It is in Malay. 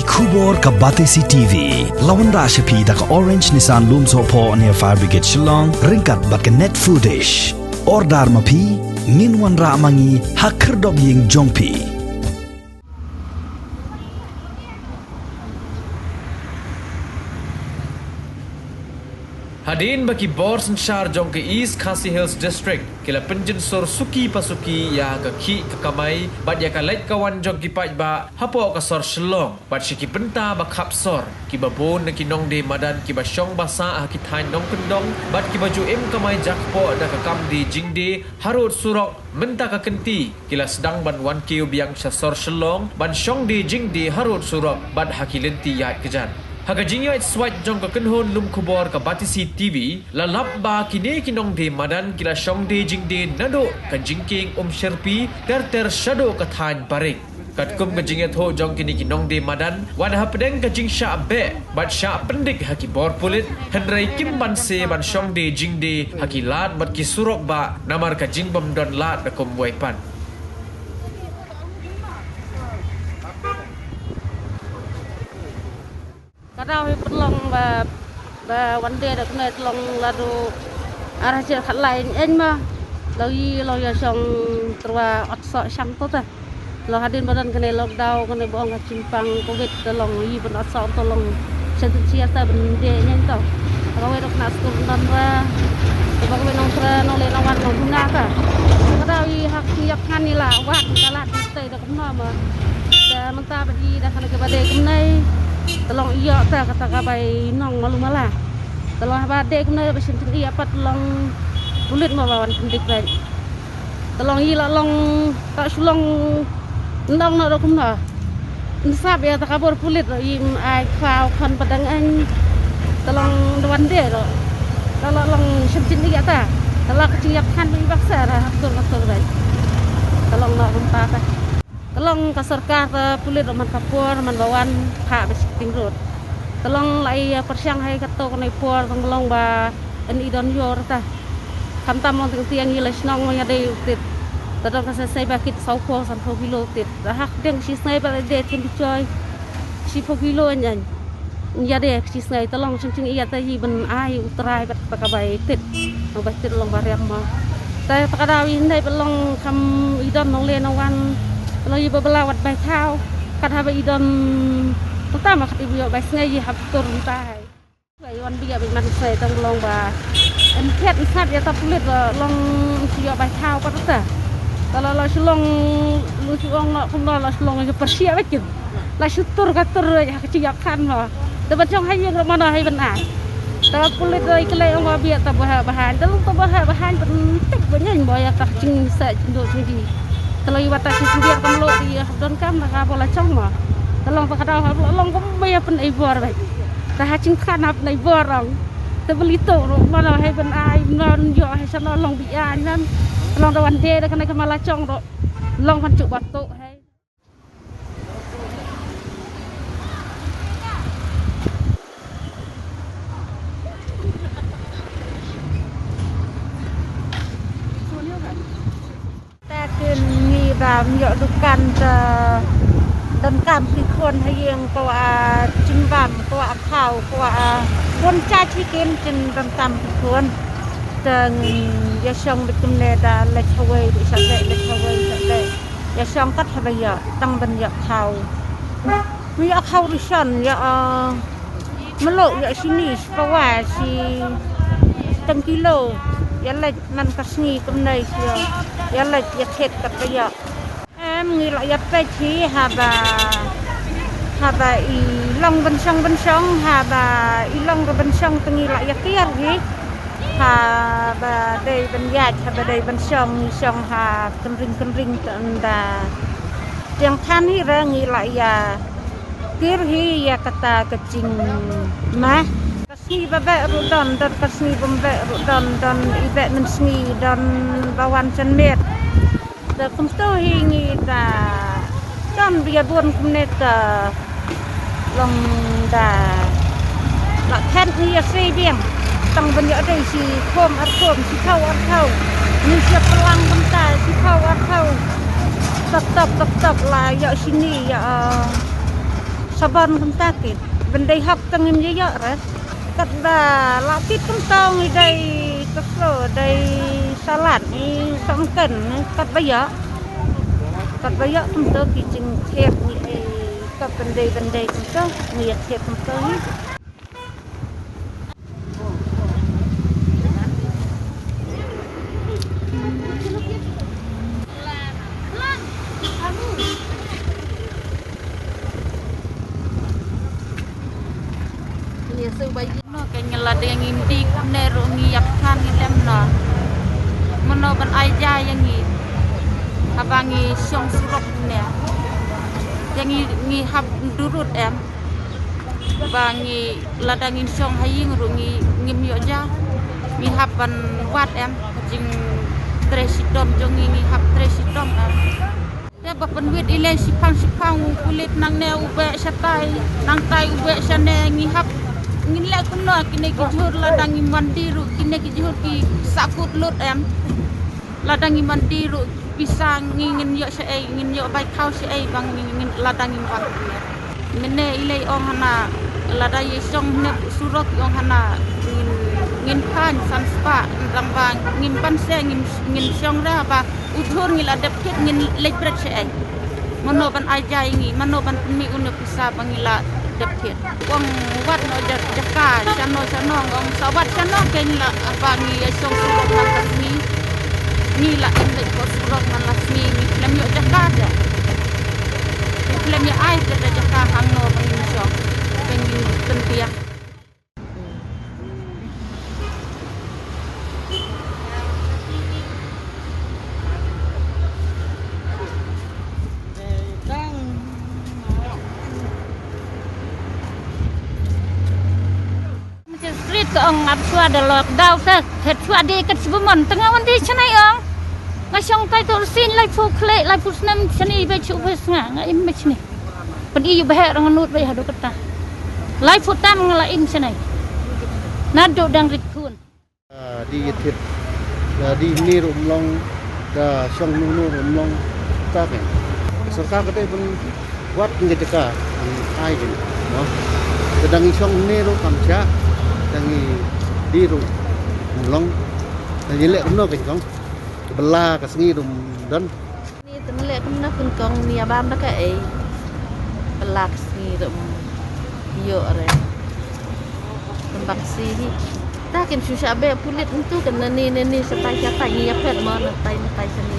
Kubor ka Batesi TV. Lawan Rashapi da ka Orange Nissan Looms Hopo near Fire Brigade Shillong. Ringkat bat ka net footage. Ordar mapi. Minwan ra mangi hakerdog ying jongpi. Hadin bagi Borsen Shar jong ke East Khasi Hills District kila penjen sor suki pasuki ya ke ki ke kamai bat ya ka lait kawan jong ki paj ba hapo ka sor shlong bat shiki penta ba khap sor ki ba bon ki nong de madan ki ba shong ba sa ki thai nong kendong bat ki baju em kamai jakpo da ka kam di jingde harut surok menta ka kenti kila sedang ban wan kiu biang sha sor shlong ban shong de jingde harut surok bat hakilenti ya kejan Hagajingyo it swat jong ka kenhon lum kubor ka Batesi TV lalap ba kine kinong de madan kila shong de jing de nado ka jingking sherpi ter shadow ka than barik kat kum ka jingya tho jong kini kinong de madan wan ha pedeng ka jing sha be bat sha pendik haki bor pulit henrai kim ban se ban shong de jing de haki lat bat ki surok ba namar ka jing bom don lat da kum waipan Kadang pelong ba one day dak na pelong ladu arah cer khat lain en ma lo ya song terwa otso sang to ta lo hadin badan kene lockdown kene bong cimpang covid telong yi ben otso tolong sentusia ta ben de nyen to kalau we dok nas tur dan ra ba we nong tra no le nawan no guna ka kadang yi hak siap kan ni la wat kalat tei dak no ma da menta bagi dak kana ke bade kemnai Tolong iya ta kata kabai nong malu malah. Tolong badek guna besin iya pat tolong kulit mau bawan pendik baik. Tolong iya long tak sulong ndong nak dokum na. Nsab ya tak kabur kulit im ai kau kan padang an. Tolong dewan de lo. Kalau long sentin iya ta. Kalau keciyak kan baksa dah betul baik. Tolong nak rumpah ta. Tolong kaserkah pulit man kapur man bawan hak besiting road. Tolong lai persiang hai kato kanai por tolong ba en idon yor ta. Kamtam long tiang ilas nong ya dei tit. Tolong kasai bakit saupo san kilo tit. Hak deng si snai ba de tim bicoy. Si kilo nyan. Ya de si snai tolong cing iya ta hi ben ai utrai bat pakabai tit. Ba tit long bariam ma. Ta pakadawi ndai belong kam idon nong le nawan kalau ibu belawat baik kau, kata ibu idam pertama kata ibu baik sengaja habtur entah. Bayan biar biman saya tang long ba, enket enkat ya tak pulit long siap baik kau pada ta. Kalau lo selong lu selong nak kumla lo selong aja persiap aja. Lah syutur katur ya keciakan lo. Tapi cong hai yang mana hai benar. Kalau pulit dari kelai orang biar tak bahan, kalau tak bahan penting banyak bayar tak cing sa cendok sendiri. Kalau iwata si biar kamu di don kam nak apa lah cong mah. Tolong pakadau long kamu bayar pen ibor baik. Dah hacing kan apa ibor orang. Terbeli tu mana hai ben ai non yo hai sana long bian kan. Long dawan de dah kena kemala cong do. Long pancuk batu hai. Và nhựa được can đơn cam khi khuôn hay riêng qua chim vàng qua khảo qua quân cha chi kiến trên đơn cam khi khuôn từng giờ xong được cùng này đã lệch away bị sạt lệ giờ xong cắt hay bây giờ tăng bên giờ khảo bây giờ khảo đi sân giờ mà lộ giờ xin đi qua si từng kilo giờ lệch mình cắt nhì cùng này giờ lệch giờ hết cắt bây giờ em nghĩ lại yapet chi haba i long bên sông haba i long bên sông tôi nghĩ lại yapet gì haba đây bên yat haba đây bên sông ha kem ring tanda yang than hi ra nghĩ lại ya tir hi ya kata kecing mah kasih babe rudon dan kasih bombe rudon dan ibe mensni dan bawan cenmet da kumsto hingi da dan biar buon kumnet long da la khen ni sei biang tang ben ya dei si khom si thau ni siap pelang bentar si thau tetap lah ya sini ya saban kentakit bendai hak tengim jaya ras kat da lapit kentang dai kesro dai salad ni sangken kat baya kentang kicing thep ni kat bendai kentang ni thep kentang ni no kanya lada yang indi nero ngiap kan ngilem no meno ban aja yang ngi abangi syong surok ne yang ngi hab durut em bangi lada ngin syong haying ru ngim yo ja ngi haban wat em jing tresidom jong ngi hab tresidom ya bapen wit ile sipang kulit nang ne ube satai nang tai ube sane ngi hab ngin la kuno kini kijur ladang mandiru kini kijur ki sakut lut em ladang mandiru pisang ngin yo sei ngin yo bai kau sei bang ngin ladang bang mene ilai ong hana ladai song ne surok ong hana ngin pan san spa rambang ngin pan se ngin song ra ba uthur ngil adep kit ngin lepret sei mano ban ajai ngi mano ban mi unu pisa bangila dapet wong wat no jaka chano ngom sawat chano ken la abangi song surok nang kasmi ni la ende ko surok nang kasmi ni lem yo jaka da lem ya ai ke jaka hang no bang song ken tentia ke ong ap sua de lok dau te het sua di ket sebemon tengah wan di chanai ong ngasong tai tu sin lai fu kle lai fu snam chani be chu be snga ngai me chni pen i yu be rang nut be hadu kata lai fu tam ngala im chanai nado dang rit kun di thit di ni rum long da song nu rum long ta ke sarkar kate pun buat ngejeka ai ke no sedang song ni ru kamcha dangi diru long dan lek no ke kong bela ka sengi dum dan ni tenlek na kun kong ni abam da ka e bela sengi dum yo re tembak si ta ken susah be pulit itu kan ni setai ni apet mo na tai seni